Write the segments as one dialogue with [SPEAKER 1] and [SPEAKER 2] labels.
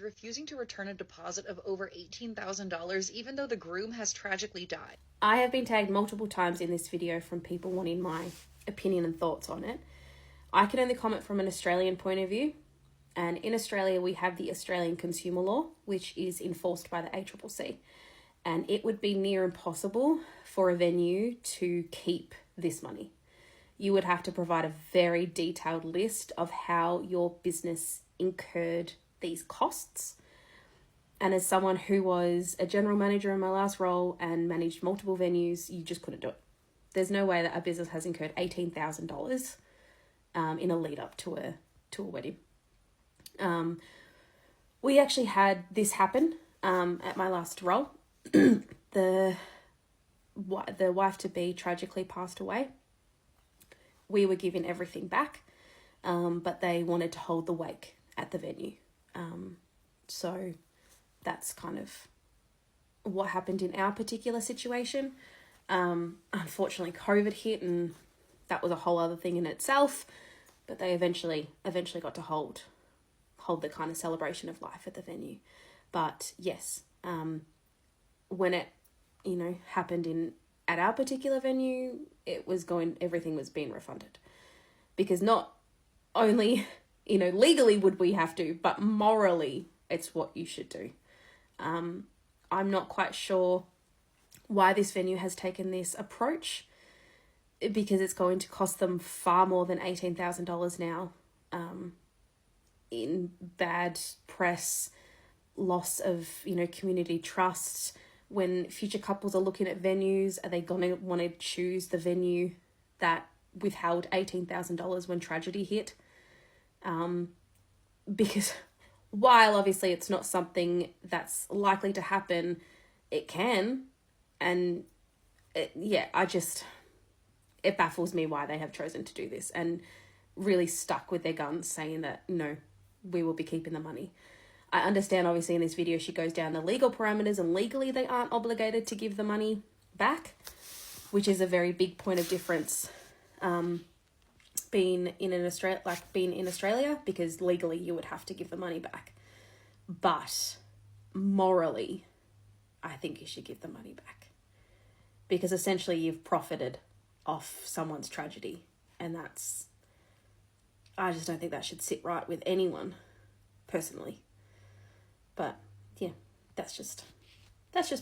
[SPEAKER 1] refusing to return a deposit of over $18,000 even though the groom has tragically died.
[SPEAKER 2] I have been tagged multiple times in this video from people wanting my opinion and thoughts on it. I can only comment from an Australian point of view. And in Australia, we have the Australian Consumer Law, which is enforced by the ACCC. And it would be near impossible for a venue to keep this money. You would have to provide a very detailed list of how your business incurred these costs. And as someone who was a general manager in my last role and managed multiple venues, you just couldn't do it. There's no way that a business has incurred $18,000 in a lead up to a wedding. We actually had this happen at my last role. The wife-to-be tragically passed away. We were given everything back, but they wanted to hold the wake at the venue. So that's kind of what happened in our particular situation. Unfortunately, COVID hit, and that was a whole other thing in itself. But they eventually got to hold the kind of celebration of life at the venue. But yes, when it, happened at our particular venue, everything was being refunded, because not only, legally would we have to, but morally it's what you should do. I'm not quite sure why this venue has taken this approach, because it's going to cost them far more than $18,000 now, in bad press, loss of, community trust. When future couples are looking at venues, are they going to want to choose the venue that withheld $18,000 when tragedy hit? Because while obviously it's not something that's likely to happen, it can. And it baffles me why they have chosen to do this and really stuck with their guns, saying that, no, we will be keeping the money. I understand, obviously, in this video, she goes down the legal parameters, and legally they aren't obligated to give the money back, which is a very big point of difference, being in Australia, because legally you would have to give the money back. But morally, I think you should give the money back, because essentially you've profited off someone's tragedy, and I just don't think that should sit right with anyone, personally. But yeah, that's just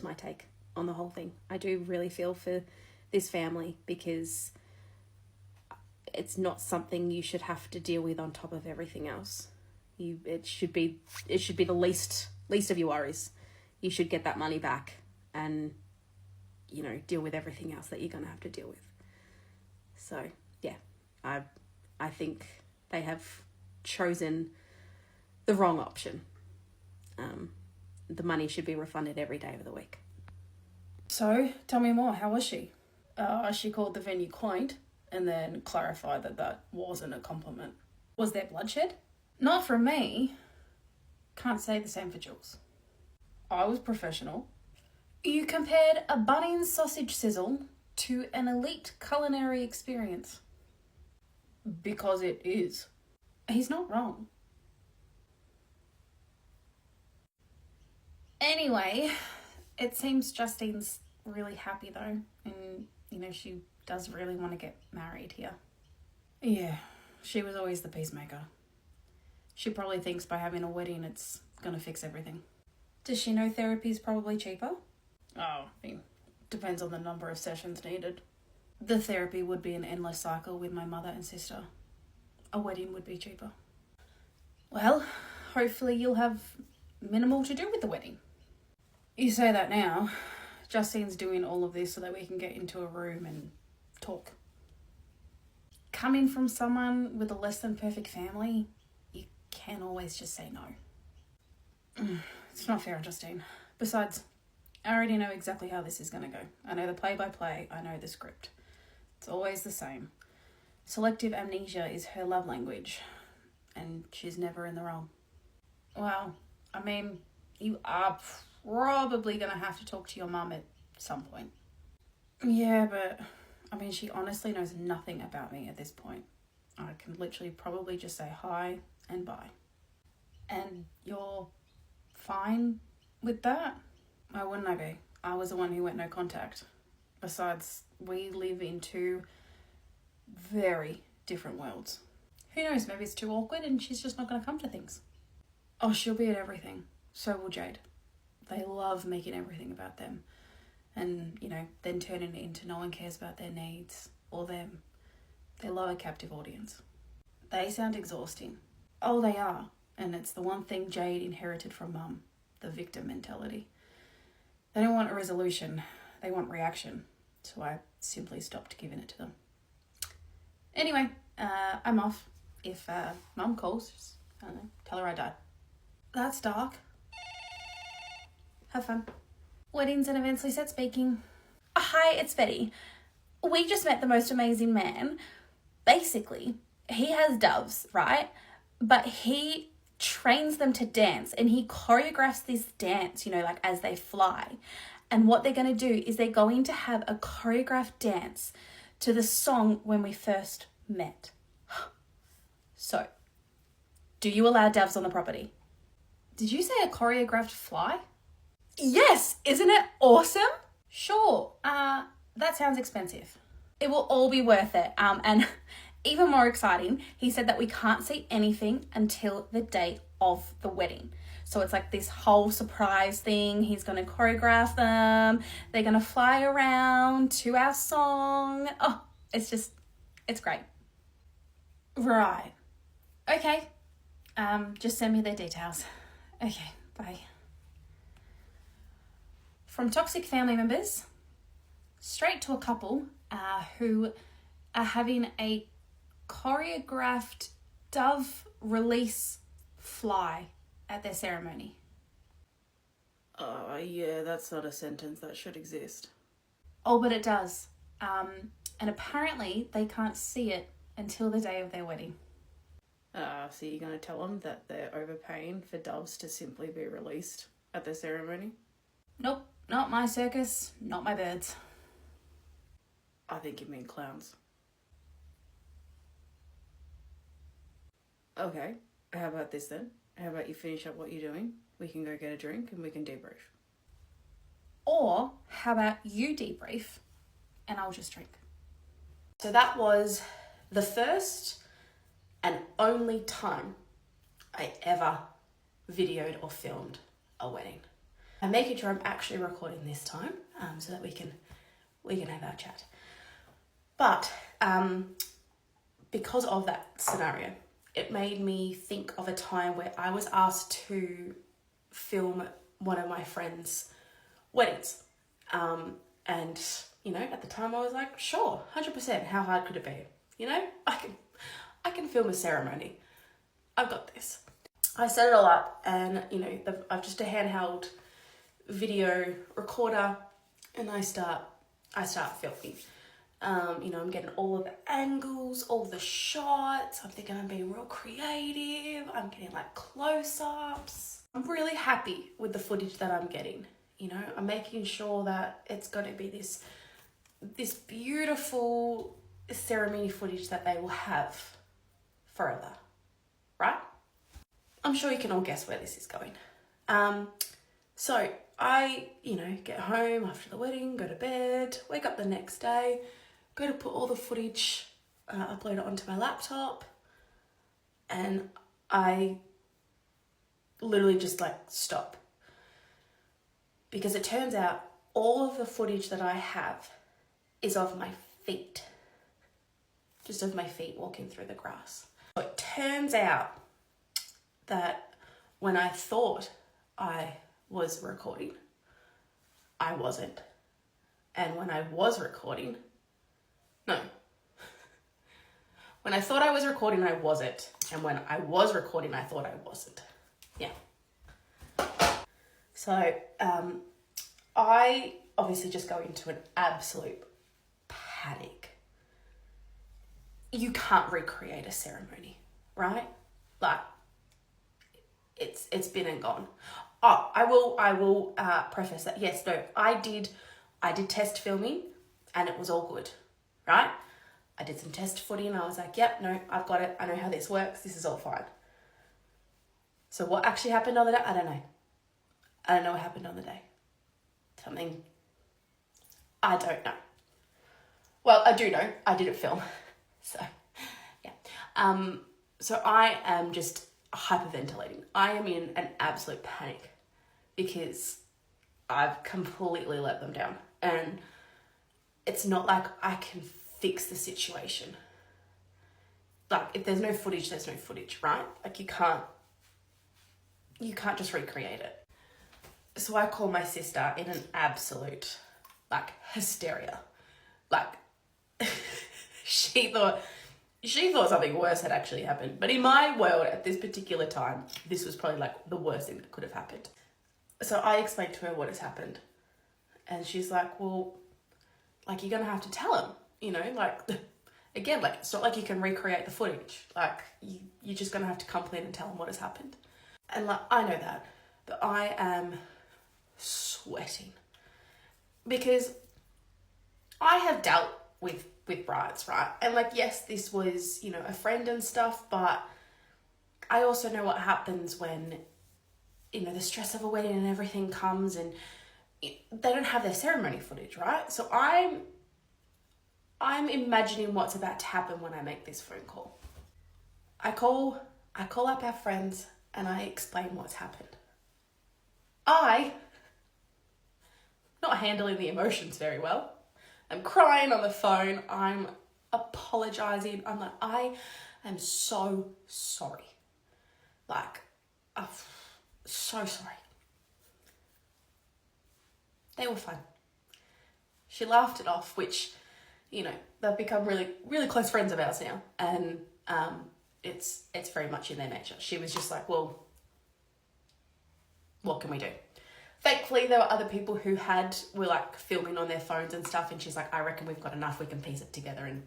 [SPEAKER 2] my take on the whole thing. I do really feel for this family, because it's not something you should have to deal with on top of everything else. It should be the least of your worries. You should get that money back and, deal with everything else that you're going to have to deal with. So yeah, I think they have chosen the wrong option. The money should be refunded every day of the week.
[SPEAKER 3] So, tell me more. How was she? She called the venue quaint and then clarified that wasn't a compliment. Was there bloodshed? Not from me. Can't say the same for Jules. I was professional. You compared a Bunnings sausage sizzle to an elite culinary experience. Because it is. He's not wrong. Anyway, it seems Justine's really happy though, and she does really want to get married here. Yeah, she was always the peacemaker. She probably thinks by having a wedding it's gonna fix everything. Does she know therapy's probably cheaper? Oh, depends on the number of sessions needed. The therapy would be an endless cycle with my mother and sister. A wedding would be cheaper. Well, hopefully you'll have minimal to do with the wedding. You say that now. Justine's doing all of this so that we can get into a room and talk. Coming from someone with a less than perfect family, you can't always just say no. It's not fair on Justine. Besides, I already know exactly how this is going to go. I know the play-by-play, I know the script. It's always the same. Selective amnesia is her love language, and she's never in the wrong. Well, you are probably going to have to talk to your mum at some point. Yeah, but, she honestly knows nothing about me at this point. I can literally probably just say hi and bye. And you're fine with that. Why wouldn't I be? I was the one who went no contact. Besides, we live in two very different worlds. Who knows, maybe it's too awkward and she's just not going to come to things. Oh, she'll be at everything. So will Jade. They love making everything about them. And, then turning it into no one cares about their needs or them. They love a captive audience. They sound exhausting. Oh, they are. And it's the one thing Jade inherited from Mum, the victim mentality. They don't want a resolution. They want reaction. So I simply stopped giving it to them. Anyway, I'm off. If Mum calls, just, I don't know, tell her I died. That's dark. Have fun. Weddings and events, Lisette speaking. Hi, it's Betty. We just met the most amazing man. Basically, he has doves, right? But he trains them to dance and he choreographs this dance, as they fly. And what they're going to do is they're going to have a choreographed dance to the song When We First Met. So, do you allow doves on the property? Did you say a choreographed fly? Yes! Isn't it awesome? Sure. That sounds expensive. It will all be worth it. And even more exciting, he said that we can't see anything until the day of the wedding. So it's like this whole surprise thing. He's going to choreograph them. They're going to fly around to our song. Oh, it's great. Right. Okay. Just send me their details. Okay, bye. From toxic family members, straight to a couple who are having a choreographed dove release fly at their ceremony.
[SPEAKER 2] Yeah, that's not a sentence that should exist.
[SPEAKER 3] Oh, but it does. And apparently they can't see it until the day of their wedding.
[SPEAKER 2] So you're going to tell them that they're overpaying for doves to simply be released at their ceremony?
[SPEAKER 3] Nope, not my circus, not my birds.
[SPEAKER 2] I think you mean clowns. Okay, how about this then? How about you finish up what you're doing? We can go get a drink and we can debrief.
[SPEAKER 3] Or how about you debrief and I'll just drink.
[SPEAKER 2] So that was the first and only time I ever videoed or filmed a wedding. I'm making sure I'm actually recording this time so that we can have our chat. But because of that scenario, it made me think of a time where I was asked to film one of my friends' weddings. And, at the time I was like, sure, 100%, how hard could it be? I can film a ceremony. I've got this. I set it all up and, I've just a handheld video recorder and I start filming. I'm getting all of the angles, all the shots. I'm thinking I'm being real creative. I'm getting like close-ups. I'm really happy with the footage that I'm getting. I'm making sure that it's going to be this beautiful ceremony footage that they will have forever, right? I'm sure you can all guess where this is going. So I, get home after the wedding, go to bed, wake up the next day, go to put all the footage, upload it onto my laptop, and I literally just stop. Because it turns out all of the footage that I have is of my feet. Just of my feet walking through the grass. So it turns out that when I thought I was recording, I wasn't. And when I was recording, when I thought I was recording, I wasn't. And when I was recording, I thought I wasn't. Yeah. So, I obviously just go into an absolute panic. You can't recreate a ceremony, right? It's been and gone. Oh, I will preface that. Yes, no, I did test filming and it was all good, right? I did some test footy and I was like, yep, no, I've got it. I know how this works. This is all fine. So what actually happened on the day? I don't know. I don't know what happened on the day. Something, I don't know. Well, I do know, I didn't film. So, yeah. So I am just hyperventilating. I am in an absolute panic because I've completely let them down. And it's not like I can fix the situation. Like, if there's no footage, there's no footage, right? Like, you can't just recreate it. So I call my sister in an absolute, like, hysteria. Like, she thought something worse had actually happened. But in my world, at this particular time, this was probably, like, the worst thing that could have happened. So I explained to her what has happened. And she's like, well, like, you're going to have to tell him, you know, like, again, like, it's not like you can recreate the footage. Like, you're just going to have to come clean and tell him what has happened. And, like, I know that, but I am sweating because I have dealt with brides, right? And, like, yes, this was, you know, a friend and stuff, but I also know what happens when, you know, the stress of a wedding and everything comes and they don't have their ceremony footage, right? So I'm imagining what's about to happen when I make this phone call. I call up our friends and I explain what's happened. I, not handling the emotions very well. I'm crying on the phone. I'm apologizing. I'm like, I am so sorry. Like, so sorry. They were fine. She laughed it off, which, you know, they've become really, really close friends of ours now. And it's very much in their nature. She was just like, well, what can we do? Thankfully, there were other people who were like filming on their phones and stuff. And she's like, I reckon we've got enough. We can piece it together and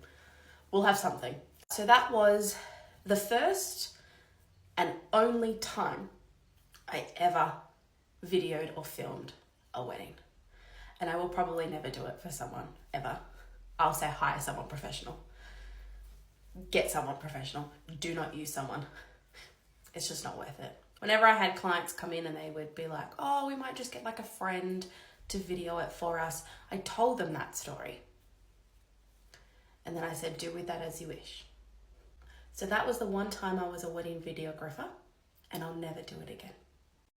[SPEAKER 2] we'll have something. So that was the first and only time I ever videoed or filmed a wedding. And I will probably never do it for someone, ever. I'll say hire someone professional. Get someone professional. Do not use someone. It's just not worth it. Whenever I had clients come in and they would be like, oh, we might just get like a friend to video it for us, I told them that story. And then I said, do with that as you wish. So that was the one time I was a wedding videographer, and I'll never do it again.